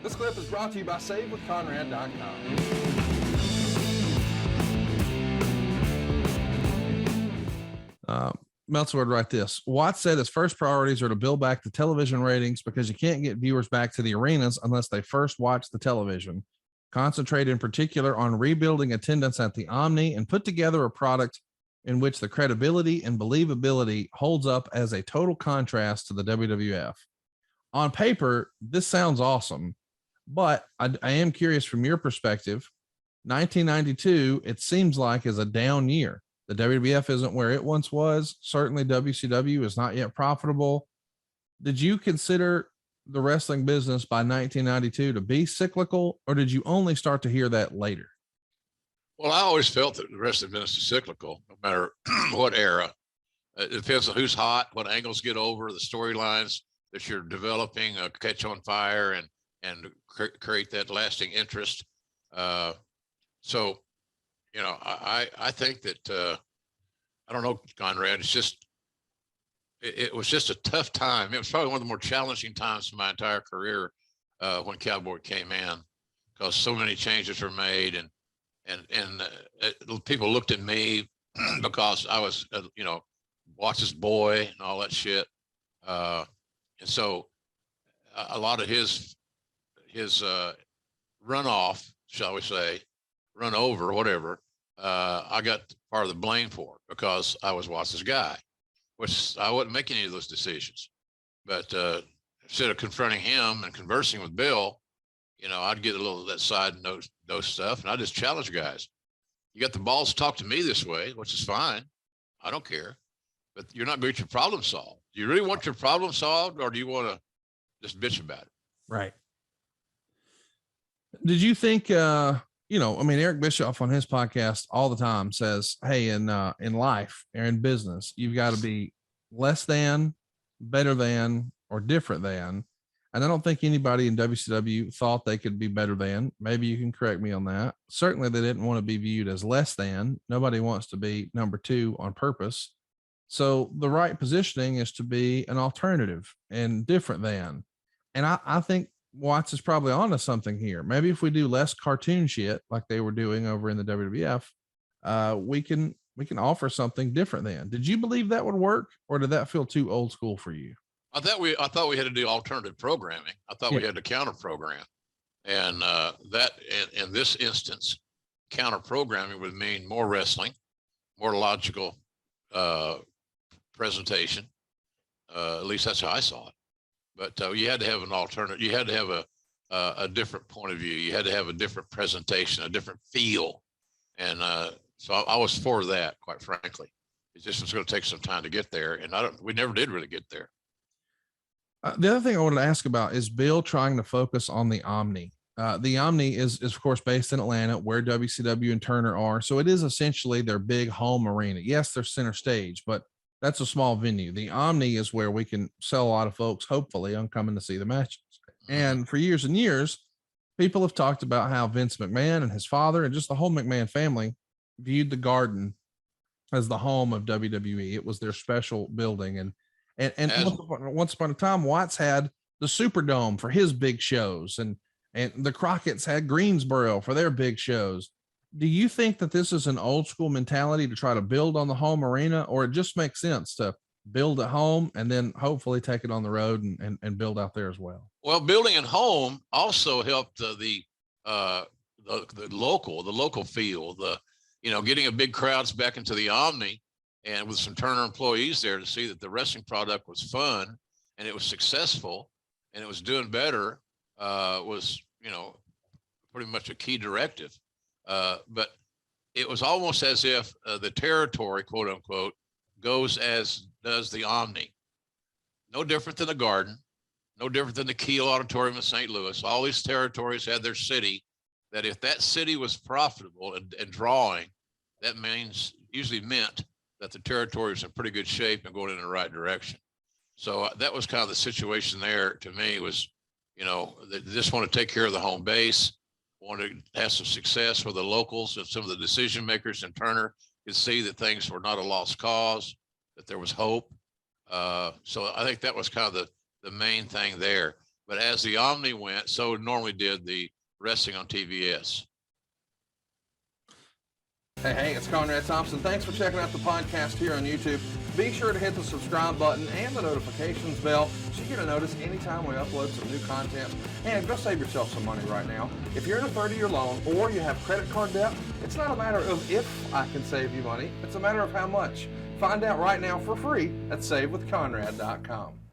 This clip is brought to you by SaveWithConrad.com. Meltzer would write this. Watts said his first priorities are to build back the television ratings because you can't get viewers back to the arenas unless they first watch the television. Concentrate in particular on rebuilding attendance at the Omni and put together a product in which the credibility and believability holds up as a total contrast to the WWF. On paper, this sounds awesome, but I am curious from your perspective. 1992, it seems like, is a down year. The WWF isn't where it once was. Certainly WCW is not yet profitable. Did you consider the wrestling business by 1992 to be cyclical, or did you only start to hear that later? Well, I always felt that the wrestling business is cyclical, no matter what era. It depends on who's hot, what angles get over, the storylines that you're developing, catch on fire and create that lasting interest. So, you know, I think that, I don't know, Conrad, it's just, it was just a tough time. It was probably one of the more challenging times in my entire career when Cowboy came in, because so many changes were made, and people looked at me because I was, you know, Watts' boy and all that shit. And so a lot of his runoff, shall we say, run over, whatever, I got part of the blame for it because I was Watts' guy, which I wouldn't make any of those decisions. But instead of confronting him and conversing with Bill, you know, I'd get a little of that side note stuff, and I just challenge guys. You got the balls to talk to me this way, which is fine. I don't care, but you're not going to get your problem solved. Do you really want your problem solved, or do you want to just bitch about it? Right. Did you think, you know, I mean, Eric Bischoff on his podcast all the time says, hey, in life or in business, you've got to be less than, better than, or different than. And I don't think anybody in WCW thought they could be better than. Maybe you can correct me on that. Certainly they didn't want to be viewed as less than. Nobody wants to be number two on purpose. So the right positioning is to be an alternative and different than. And I think Watts is probably onto something here. Maybe if we do less cartoon shit like they were doing over in the WWF, we can offer something different than. Did you believe that would work, or did that feel too old school for you? I thought we had to do alternative programming. I thought we had to counter program, and that in this instance, counter programming would mean more wrestling, more logical presentation. At least that's how I saw it. But you had to have an alternative. You had to have a different point of view. You had to have a different presentation, a different feel, and so I was for that. Quite frankly, it just was going to take some time to get there, and we never did really get there. The other thing I wanted to ask about is Bill trying to focus on the Omni. The Omni is of course based in Atlanta, where WCW and Turner are. So it is essentially their big home arena. Yes, they're center stage, but that's a small venue. The Omni is where we can sell a lot of folks, hopefully, on coming to see the matches. And for years and years, people have talked about how Vince McMahon and his father and just the whole McMahon family viewed the Garden as the home of WWE. It was their special building. And once upon a time, Watts had the Superdome for his big shows, and the Crockett's had Greensboro for their big shows. Do you think that this is an old school mentality to try to build on the home arena, or it just makes sense to build at home and then hopefully take it on the road and build out there as well? Well, building at home also helped the local feel, getting a big crowds back into the Omni, and with some Turner employees there to see that the wrestling product was fun and it was successful and it was doing better was, pretty much a key directive. But it was almost as if the territory, quote unquote, goes as does the Omni. No different than the Garden, no different than the Kiel Auditorium in St. Louis. All these territories had their city, that if that city was profitable and drawing, that usually meant that the territory was in pretty good shape and going in the right direction. So that was kind of the situation there to me was, they just want to take care of the home base, want to have some success with the locals, and some of the decision makers in Turner could see that things were not a lost cause, that there was hope. So I think that was kind of the main thing there. But as the Omni went, so normally did the wrestling on TVS. Hey, it's Conrad Thompson. Thanks for checking out the podcast here on YouTube. Be sure to hit the subscribe button and the notifications bell so you get a notice anytime we upload some new content. And go save yourself some money right now. If you're in a 30-year loan or you have credit card debt, it's not a matter of if I can save you money. It's a matter of how much. Find out right now for free at SaveWithConrad.com.